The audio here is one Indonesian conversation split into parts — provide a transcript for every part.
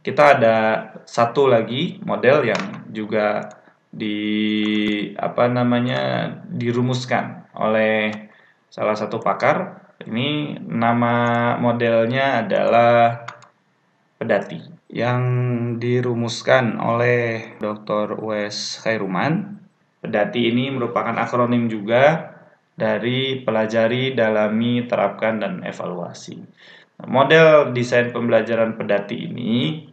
kita ada satu lagi model yang juga dirumuskan oleh salah satu pakar. Ini nama modelnya adalah pedati, yang dirumuskan oleh Dr. Uwais Khairuman. Pedati ini merupakan akronim juga dari pelajari, dalami, terapkan, dan evaluasi. Model desain pembelajaran pedati ini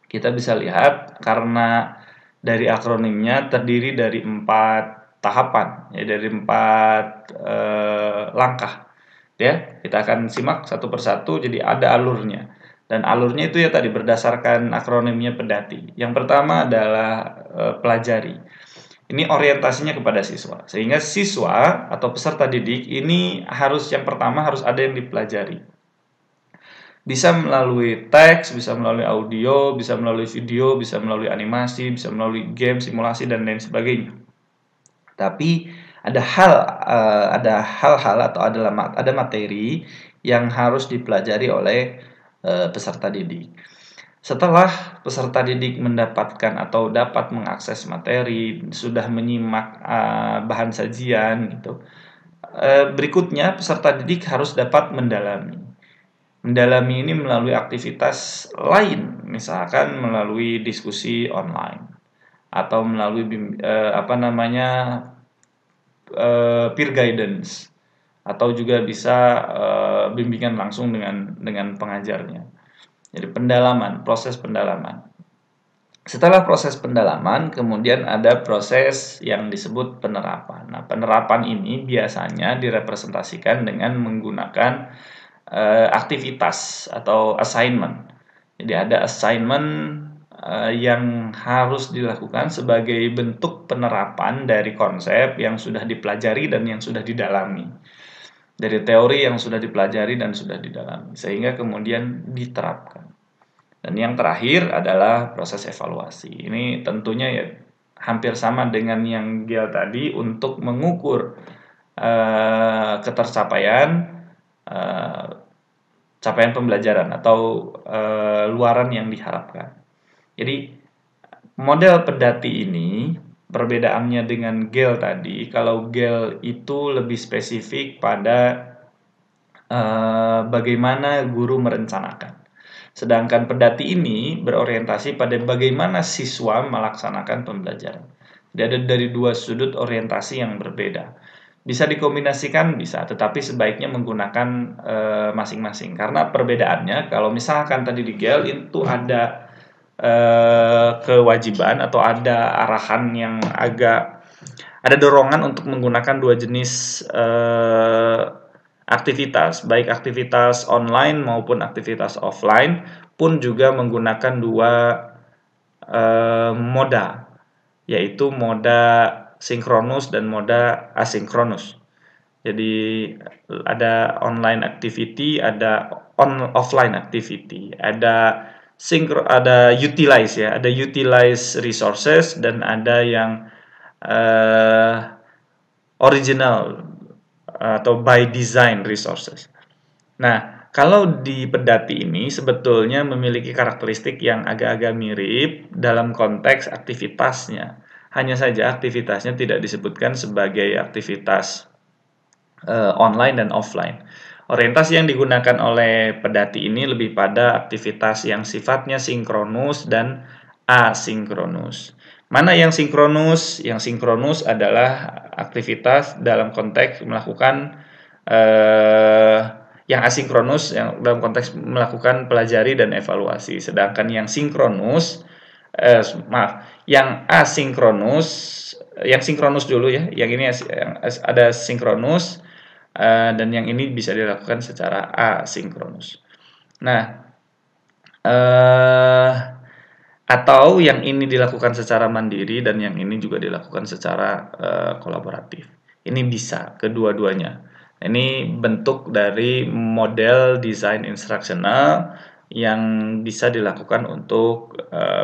kita bisa lihat karena dari akronimnya terdiri dari 4 tahapan, ya, dari 4 langkah. Ya, kita akan simak satu persatu. Jadi ada alurnya, dan alurnya itu ya tadi berdasarkan akronimnya pedati. Yang pertama adalah pelajari. Ini orientasinya kepada siswa, sehingga siswa atau peserta didik ini yang pertama harus ada yang dipelajari. Bisa melalui teks, bisa melalui audio, bisa melalui video, bisa melalui animasi, bisa melalui game, simulasi, dan lain sebagainya. Tapi ada hal-hal atau ada materi yang harus dipelajari oleh peserta didik. Setelah peserta didik mendapatkan atau dapat mengakses materi, sudah menyimak bahan sajian gitu, berikutnya peserta didik harus dapat mendalami. Mendalami ini melalui aktivitas lain, misalkan melalui diskusi online atau melalui peer guidance, atau juga bisa bimbingan langsung dengan pengajarnya. Jadi proses pendalaman. Setelah proses pendalaman, kemudian ada proses yang disebut penerapan. Nah, penerapan ini biasanya direpresentasikan dengan menggunakan aktivitas atau assignment. Jadi ada assignment yang harus dilakukan sebagai bentuk penerapan dari konsep yang sudah dipelajari dan yang sudah didalami, dari teori yang sudah dipelajari dan sudah didalami, sehingga kemudian diterapkan. Dan yang terakhir adalah proses evaluasi. Ini tentunya ya hampir sama dengan yang GEL tadi, untuk mengukur ketercapaian capaian pembelajaran atau luaran yang diharapkan. Jadi model pedati ini perbedaannya dengan GEL tadi, kalau GEL itu lebih spesifik pada bagaimana guru merencanakan. Sedangkan pedati ini berorientasi pada bagaimana siswa melaksanakan pembelajaran. Jadi ada dari dua sudut orientasi yang berbeda. Bisa dikombinasikan, bisa, tetapi sebaiknya menggunakan masing-masing. Karena perbedaannya, kalau misalkan tadi di GEL itu ada kewajiban atau ada arahan yang ada dorongan untuk menggunakan dua jenis aktivitas, baik aktivitas online maupun aktivitas offline, pun juga menggunakan dua moda, yaitu moda sinkronus dan moda asinkronus. Jadi ada online activity, ada offline activity, ada utilize ya, ada utilize resources, dan ada yang original atau by design resources. Nah, kalau di pedati ini sebetulnya memiliki karakteristik yang agak-agak mirip dalam konteks aktivitasnya. Hanya saja aktivitasnya tidak disebutkan sebagai aktivitas online dan offline. Orientasi yang digunakan oleh pedati ini lebih pada aktivitas yang sifatnya sinkronus dan asinkronus. Mana yang sinkronus? Yang sinkronus adalah aktivitas dalam konteks melakukan yang asinkronus yang dalam konteks melakukan pelajari dan evaluasi. Sedangkan yang sinkronus yang asinkronus, yang sinkronus dulu ya, yang ini ada sinkronus, dan yang ini bisa dilakukan secara asinkronus. Nah, atau yang ini dilakukan secara mandiri dan yang ini juga dilakukan secara kolaboratif. Ini bisa kedua-duanya. Ini bentuk dari model desain instructional yang bisa dilakukan untuk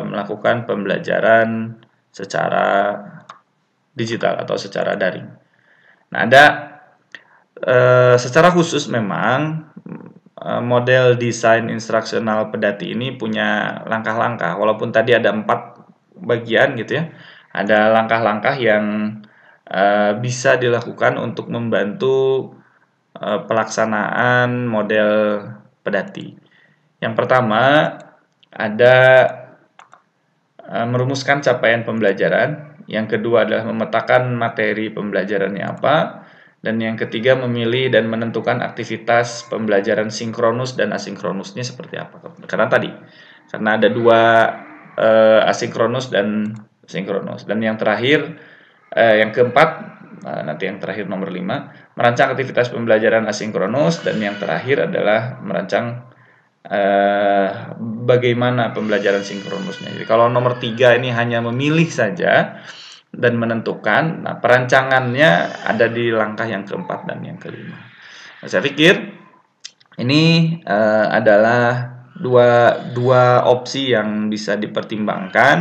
melakukan pembelajaran secara digital atau secara daring. Nah, ada secara khusus memang model desain instruksional pedati ini punya langkah-langkah. Walaupun tadi ada 4 bagian gitu ya, ada langkah-langkah yang bisa dilakukan untuk membantu pelaksanaan model pedati. Yang pertama ada merumuskan capaian pembelajaran, yang kedua adalah memetakan materi pembelajarannya apa, dan yang ketiga memilih dan menentukan aktivitas pembelajaran sinkronus dan asinkronusnya seperti apa. Karena ada 2 asinkronus dan sinkronus. Dan yang terakhir, yang keempat, nanti yang terakhir nomor 5, merancang aktivitas pembelajaran asinkronus, dan yang terakhir adalah merancang bagaimana pembelajaran sinkronusnya. Jadi kalau nomor 3 ini hanya memilih saja dan menentukan, nah perancangannya ada di langkah yang keempat dan yang kelima. Nah, saya pikir ini adalah dua opsi yang bisa dipertimbangkan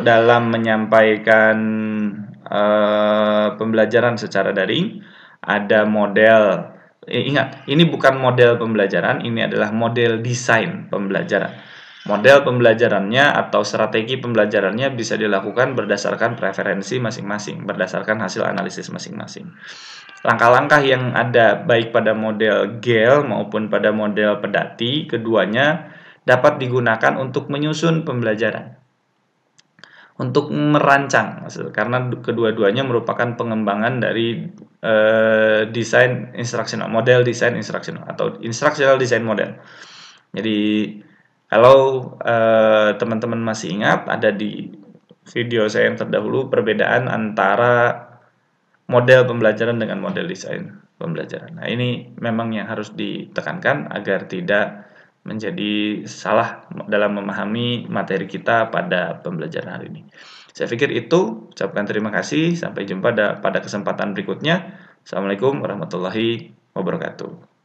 dalam menyampaikan pembelajaran secara daring. Ada model, ingat, ini bukan model pembelajaran, ini adalah model desain pembelajaran. Model pembelajarannya atau strategi pembelajarannya bisa dilakukan berdasarkan preferensi masing-masing, berdasarkan hasil analisis masing-masing. Langkah-langkah yang ada baik pada model GEL maupun pada model pedati, keduanya dapat digunakan untuk menyusun pembelajaran, untuk merancang, karena kedua-duanya merupakan pengembangan dari desain instruksional, model desain instruksional atau instructional design model. Jadi kalau teman-teman masih ingat, ada di video saya yang terdahulu perbedaan antara model pembelajaran dengan model desain pembelajaran. Nah, ini memang yang harus ditekankan agar tidak menjadi salah dalam memahami materi kita pada pembelajaran hari ini. Saya pikir itu. Ucapkan terima kasih. Sampai jumpa pada kesempatan berikutnya. Assalamualaikum warahmatullahi wabarakatuh.